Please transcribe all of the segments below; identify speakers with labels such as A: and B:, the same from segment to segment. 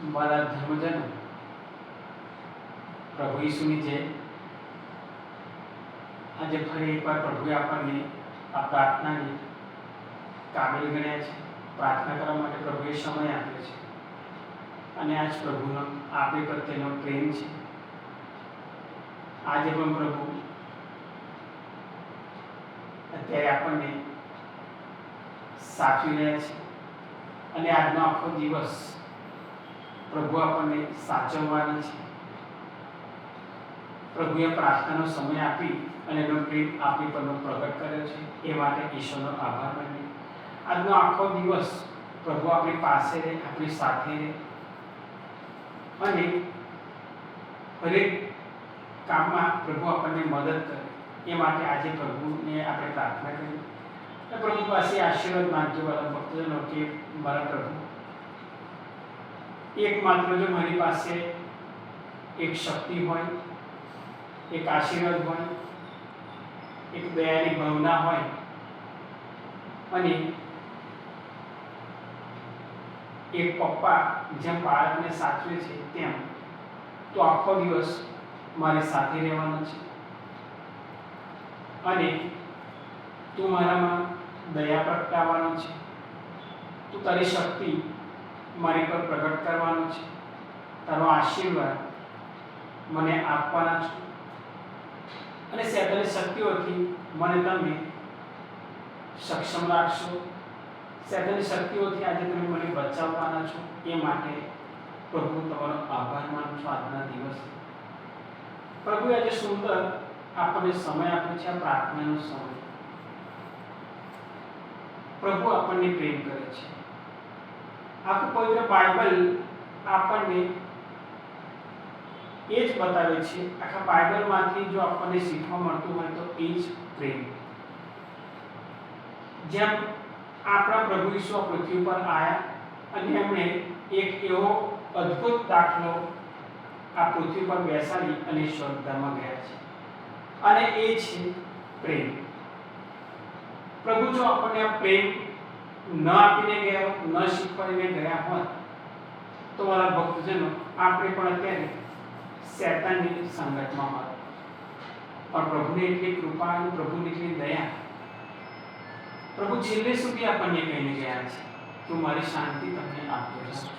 A: મારા ધર્મજનો, પ્રભુ ઈસુની જય. આજે ફરી એકવાર પ્રભુએ આપણને આ પ્રાર્થનાની કાબિલ ગણ્યા છે. પ્રાર્થના કરવા માટે પ્રભુએ સમય આપ્યો છે અને આજ પ્રભુનો આપણી પ્રત્યેનો પ્રેમ છે. આજે પણ પ્રભુ અત્યારે આપણને સાચવી રહ્યા છે અને આજનો આખો દિવસ પ્રભુ આપણને સાચવવાના છે. પ્રભુએ પ્રાર્થનાનો સમય આપી અને એનો પ્રેમ આપણી પરનો પ્રગટ કર્યો છે. એ માટે ઈશ્વરનો આભાર માનીએ. આજનો આખો દિવસ પ્રભુ આપણી પાસે રહે, આપણી સાથે રહે અને હરેક કામમાં પ્રભુ આપણને મદદ કરે. એ માટે આજે પ્રભુને આપણે પ્રાર્થના કરીએ. પ્રભુ પાસે આશીર્વાદ માંગજો વાલા ભક્તજનો કે મારા પ્રભુ, એકમાત્ર જો મારી પાસે એક શક્તિ હોય, એક આશીર્વાદ હોય, એક દયાની ભાવના હોય અને એક પપ્પા જેમ બાળકને સાચવે છે તેમ તો આખો દિવસ મારી સાથે રહેવાનો છે અને તું મારામાં દયા પ્રગટાવવાનો છે. તું તારી શક્તિ મારી પર પ્રગટ કરવાનો છે. તારો આશીર્વાદ મને આપવાના છે અને શૈતાનની શક્તિઓથી મને તમે સક્ષમ રાખશો. શૈતાનની શક્તિઓથી આજે તમે મને બચાવવાના છો. એ માટે પ્રભુ તમારો આભાર માનું છું આજના દિવસે. પ્રભુ આજે સુંદર આપણને સમય આપ્યો છે, આ પ્રાર્થનાનો સમય. પ્રભુ આપણને પ્રેમ કરે છે. આખું પવિત્ર બાઇબલ આપણને એ જ બતાવે છે. આખા બાઇબલમાંથી જો આપણને શીખવા મળતું હોય તો એ જ પ્રેમ. જેમ આપણા પ્રભુ ઈસુ આ પૃથ્વી પર આવ્યા અને એમણે એક એવો અદ્ભુત દાખલો આ પૃથ્વી પર બેસાડી અને સ્વર્ગધામમાં ગયા છે અને એ છે પ્રેમ. પ્રભુ જો આપણને આ પ્રેમ ન આપીને ગયા, ન શીખવાડીને ગયા હોત તો મારા ભક્તજનો આપણે પણ અત્યારે શૈતાનની સંગતમાં હોત. પણ પ્રભુની એટલી કૃપા અને પ્રભુની એટલી દયા, પ્રભુ છેલ્લે સુધી આપણને કહીને ગયા છે કે મારી શાંતિ તમને આપતો છું.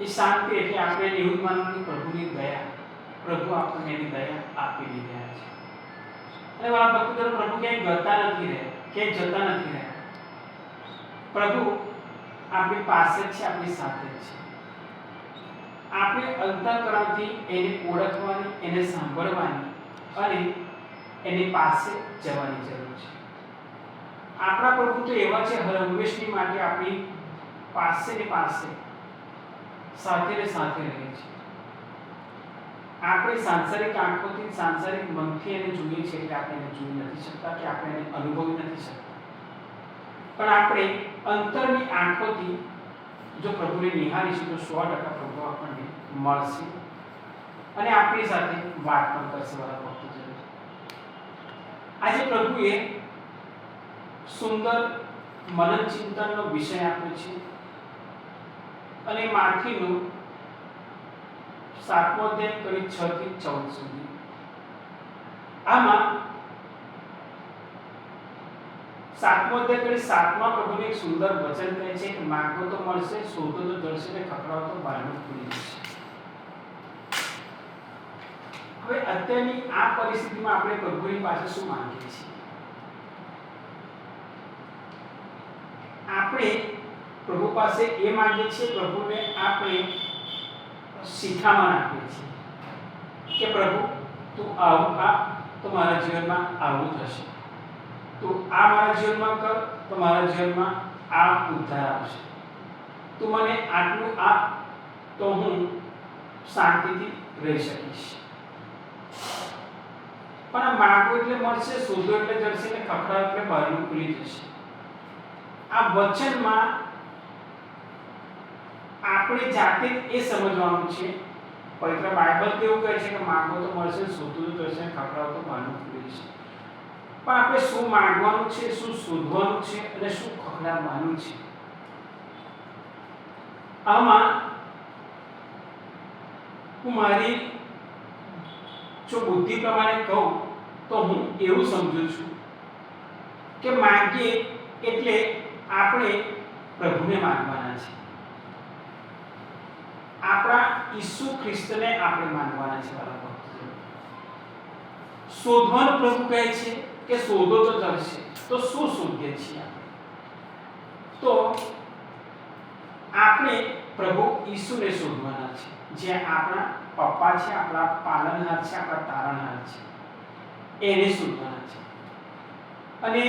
A: એ શાંતિ એટલે આપણે એવું જ માનવાનું પ્રભુની દયા, પ્રભુ આપણને એની દયા આપી રહ્યા છે. અને મારા ભક્તજનો, પ્રભુ ક્યાંય ગતા નથી રહ્યા, ક્યાંય જતા નથી રહ્યા. પ્રભુ આપણી પાસે જ છે, આપણી સાથે જ છે. આપણે અંતઃકરણથી એને ઓળખવાની, એને સાંભળવાની અને એની પાસે જવાની જરૂર છે. આપણા પ્રભુ તો એવા છે હરહંમેશની માટે આપણી પાસે ને પાસે, સાથે ને સાથે રહે છે. આપણે સાંસારિક આંખોથી, સાંસારિક મનથી એને જોઈએ છીએ એટલે આપણે એને જોઈ નથી શકતા કે આપણે એને અનુભવી નથી શકતા. પણ આપણે અંતરની આંખોથી જો પ્રભુને નિહાળીશું તો 100% પ્રભુ આપણને મળશે અને આપણી સાથે વાત પણ કરશે. વાળા ભક્તજનો, આજે પ્રભુએ સુંદર મનન ચિંતનનો વિષય આપ્યો છે અને માથીનું 7મો અધ્યાય કરી 6 થી 14 સુધી. આમાં 7મો અધ્યાય કરી 7મા પ્રભુને એક સુંદર વચન કહે છે કે માંગો તો મળશે, શોધો તો જળશે ને ખખડાવો તો બહારનું ખુલી જશે. હવે અત્યારની આ પરિસ્થિતિમાં આપણે પ્રભુની પાસે શું માંગીએ છીએ? આપણે પ્રભુ પાસે એ માંગીએ છીએ, પ્રભુને આપણે શિખામણ આપીએ છીએ કે પ્રભુ તું આવું આપ તો મારા જીવનમાં આવું થશે, તું આ મારા જીવનમાં કર તો મારા જીવનમાં આ ઉદ્ધાર આવશે, તું મને આટલું આપ તો હું શાંતિથી રહી શકીશ. પણ આ માંગવું એટલે મળશે, શોધો એટલે જળશે ને ખખડાવો એટલે બહારનું ખુલી જશે. આ વચનમાં આપણે જાતે એ સમજવાનું છે. પવિત્ર બાઇબલ કેવું કહે છે કે માંગો તો મળશે, શોધો તો જશે, ખખડાવો તો બહારનું ખુલી જશે. પણ આપણે શું માંગવાનું છે, શું શોધવાનું છે અને શું ખખડાવવાનું છે? આમાં હું મારી જો બુદ્ધિ પ્રમાણે કહું તો હું એવું સમજુ છું કે માંગીએ એટલે આપણે પ્રભુને માંગવાના છે, આપણા ઈસુ ખ્રિસ્તને આપણે માંગવાના છે. વાલા ભક્તો, શોધવાનું પ્રભુ કહે છે કે શોધો તો જળશે. તો શું શોધીએ છીએ આપણે? તો આપણે પ્રભુ ઈસુને શોધવાના છે, જે આપણા પપ્પા છે, આપણા પાલનહાર છે, આપણા તારણહાર છે, એને શોધવાના છે. અને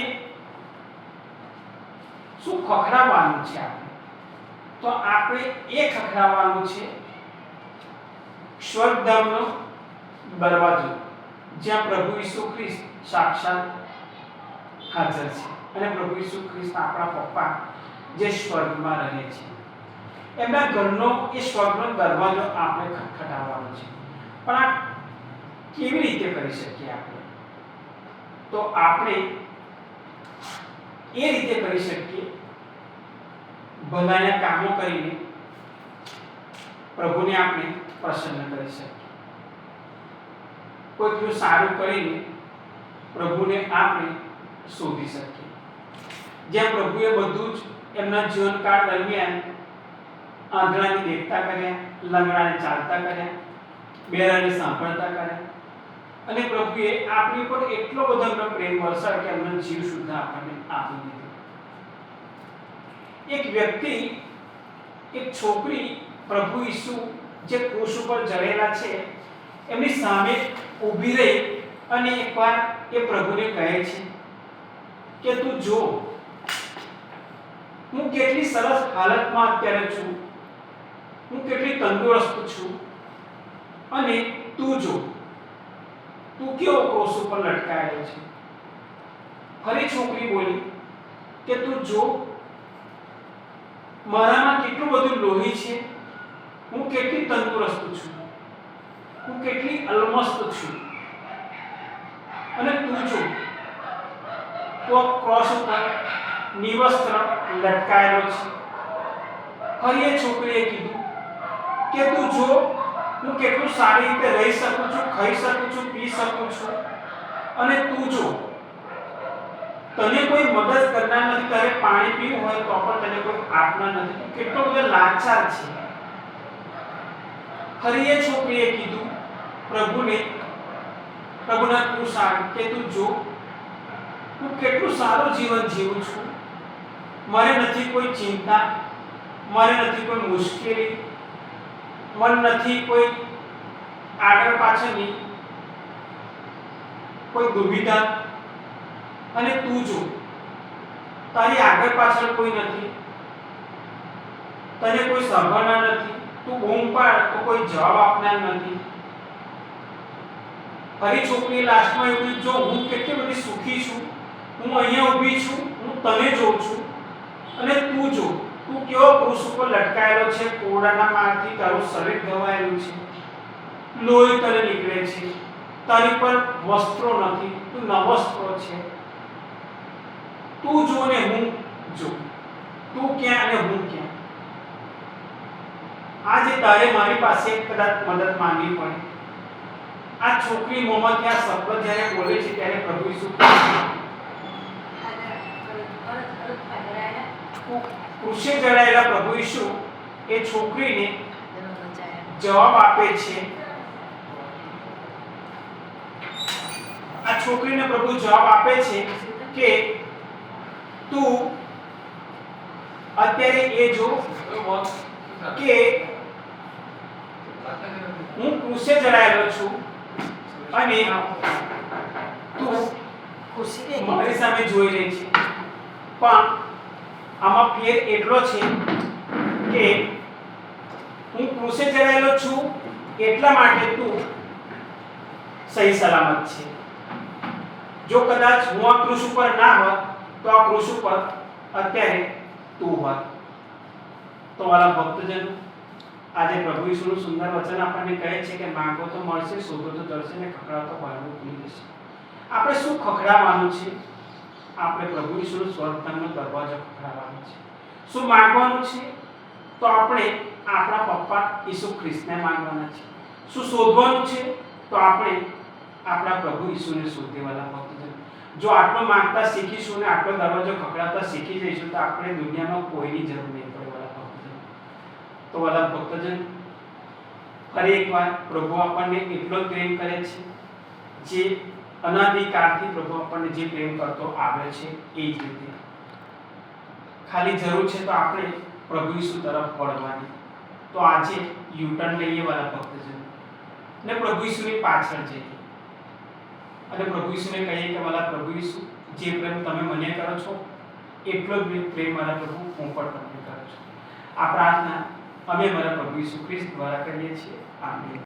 A: શું ખખડાવવાનું છે આપણે? તો આપણે એ ખખડાવવાનું છે સ્વર્ગધામનો દરવાજો, જ્યાં પ્રભુ ઈસુ ખ્રિસ્ત સાક્ષાત હાજર છે, અને પ્રભુ ઈસુ ખ્રિસ્ત આપણા પપ્પા જે સ્વર્ગમાં રહે છે, એમના ઘરનો એ સ્વર્ગનો દરવાજો આપણે ખખડાવવાનો છે. પણ આ કેવી રીતે કરી શકીએ આપણે? તો આપણે એ રીતે કરી શકીએ, ભલાઈના કામો કરીને પ્રભુને આપણે પ્રસન્ન કરી શકીએ. કોઈનું સારું કરીને પ્રભુને આપણે શોધી શકીએ. જ્યાં પ્રભુએ બધું જ એમના જીવનકાળ દરમિયાન આંધળાને દેખતા કર્યા, લંગડાને ચાલતા કર્યા, બહેરાને સાંભળતા કર્યા, અને પ્રભુએ આપણી પર એટલો બધો એમનો પ્રેમ વરસાવ્યો કે એમનો જીવ સુદ્ધા આપણને આપી દીધો. એક વ્યક્તિ, એક છોકરી પ્રભુ ઈસુ જે ક્રૂસ ઉપર જડેલા છે એમની સામે ઊભી રહી અને એકવાર એ પ્રભુને કહે છે કે તું જો, હું કેટલી સરસ હાલતમાં અત્યારે છું, હું કેટલી તંદુરસ્ત છું, અને તું જો, તું કેવો ક્રોસ ઉપર લટકાયેલો છે. ફરી છોકરી બોલી કે તું જો, મારામાં કેટલું બધું લોહી છે, હું કેટલી તંદુરસ્ત છું, હું કેટલી અલમસ્ત છું, અને તું જો, તો ક્રોસ ઉપર નિવસ્ત્ર લટકાયેલો છે. ફરી એ છોકરીએ કીધું કે તું જો, હું કેટલું સારી રીતે રહી શકું છું, ખાઈ શકું છું, પી શકું છું, અને તું જો, તને કોઈ મદદ કરનાર નથી, તારે પાણી પીવું હોય તો પણ તને કોઈ આપનાર નથી, તું કેટલો બધો લાચાર છે. ફરી એ છોકરીએ કીધું પ્રભુને, પ્રભુના ક્રૂસ આગળ કે તું જો, હું કેટલું સારું જીવન જીવું છું, મારે નથી કોઈ ચિંતા, મારે નથી કોઈ મુશ્કેલી, મન નથી કોઈ આગળ પાછળની કોઈ દુવિધા, અને તું જો, તારી આગળ પાછળ કોઈ નથી, તને કોઈ સાંભળનાર નથી, તું બૂમ પાડ તો કોઈ જવાબ આપનાર નથી. ફરી છોકરી લાસ્ટમાં એવું જો, હું કેટલી બધી સુખી છું, હું અહીંયા ઊભી છું, હું તને જોઉં છું, અને તું જો, તું કેવો ક્રૂસ ઉપર લટકાયેલો છે, કોડાના મારથી તારું શરીર ઘવાયેલું છે, લોહી તને નીકળે છે, તારી પર વસ્ત્રો નથી, તું નવસ્ત્રો છે. તું જો ને હું જો, તું ક્યાં અને હું ક્યાં. આજે તારે મારી પાસે કદાચ મદદ માંગવી પડે. આ છોકરી મોહમ્મદ આ શબ્દ જ્યારે બોલે છે ત્યારે પ્રભુ ઈસુ ક્રૂસે જડાયેલા પ્રભુ ઈસુ એ છોકરીને જવાબ આપે છે. આ છોકરીને પ્રભુ જવાબ આપે છે કે તું અત્યારે એ જો કે હું ક્રૂસે જડાયેલો છું, અને તું મારી સામે જોઈ રહી છે, પણ આમાં ફેર એટલો છે કે હું ક્રૂસે જડાયેલો છું એટલા માટે તું સહી સલામત છે. જો કદાચ હું આ ક્રૂસ ઉપર ના હોત તો આ ક્રૂસ ઉપર અત્યારે તું હોત. તો વાલા ભક્તજનો, આજે પ્રભુ ઈસુનું સુંદર વચન આપણને કહે છે કે માંગો તો મળશે, શોધો તો જળશે, ને ખખડાવો તો બહારનું ખુલી જશે. આપણે શું ખખડાવવાનું છે? આપણે પ્રભુ ઈસુનો સ્વર્ગધામનો દરવાજો ખખડાવવાનો છે. શું માંગવાનું છે? તો આપણે આપણા પપ્પા ઈસુ ખ્રિસ્તને માંગવાના છે. શું શોધવાનું છે? તો આપણે આપણા પ્રભુ ઈસુને શોધેવાલા ભક્તજન. જો આટલો માંગતા શીખીશું ને આટલો દરવાજો ખખડાવતા શીખી જઈશું તો આપણે દુનિયામાં કોઈની જરૂર નહીં પડે વાલા ભક્તજન. તો વાલા ભક્તજન, ફરી એકવાર પ્રભુ આપણને એટલો જ પ્રેમ કરે છે જે અનાદિકાળથી પ્રભુ આપણને જે પ્રેમ કરતો આવ્યો છે એ જ રીતે. ખાલી જરૂર છે તો આપણે પ્રભુ ઈસુ તરફ વળવાની. તો આજે યુટર્ન લઈએ વાલા ભક્તજન ને પ્રભુ ઈસુની પાછળ જઈએ અને પ્રભુ ઈસુને કહીએ કે વાલા પ્રભુ ઈસુ, જે પ્રેમ તમે મને કરો છો એટલો જ પ્રેમ મારા પ્રભુ હું પણ તમને કરું છું. આ પ્રાર્થના અમે મારા પ્રભુ ઈસુ ખ્રિસ્ત દ્વારા કરીએ છીએ. આમીન.